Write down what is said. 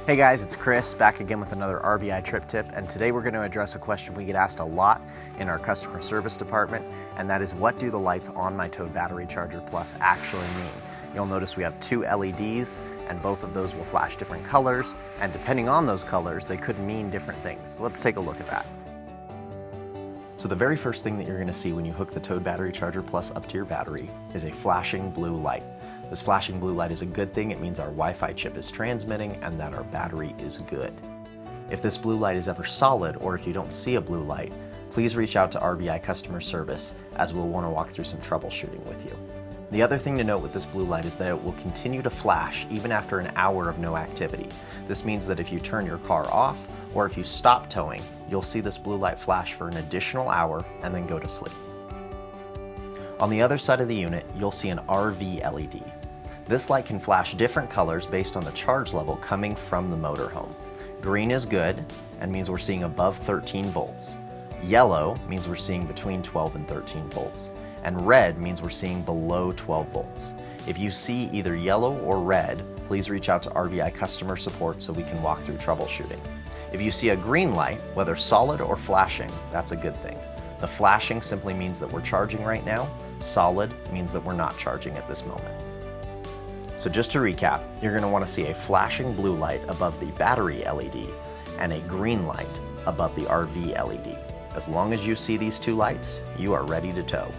Hey guys, it's Chris back again with another RVI trip tip, and today we're going to address a question we get asked a lot in our customer service department, and that is, what do the lights on my Towed Battery Charger Plus actually mean? You'll notice we have two LEDs, and both of those will flash different colors, and depending on those colors, they could mean different things. So let's take a look at that. So the very first thing that you're going to see when you hook the Towed Battery Charger Plus up to your battery is a flashing blue light. This flashing blue light is a good thing. It means our Wi-Fi chip is transmitting and that our battery is good. If this blue light is ever solid, or if you don't see a blue light, please reach out to RVI customer service, as we'll want to walk through some troubleshooting with you. The other thing to note with this blue light is that it will continue to flash even after an hour of no activity. This means that if you turn your car off or if you stop towing, you'll see this blue light flash for an additional hour and then go to sleep. On the other side of the unit, you'll see an RV LED. This light can flash different colors based on the charge level coming from the motorhome. Green is good and means we're seeing above 13 volts. Yellow means we're seeing between 12 and 13 volts. And red means we're seeing below 12 volts. If you see either yellow or red, please reach out to RVI customer support so we can walk through troubleshooting. If you see a green light, whether solid or flashing, that's a good thing. The flashing simply means that we're charging right now. Solid means that we're not charging at this moment. So just to recap, you're going to want to see a flashing blue light above the battery LED and a green light above the RV LED. As long as you see these two lights, you are ready to tow.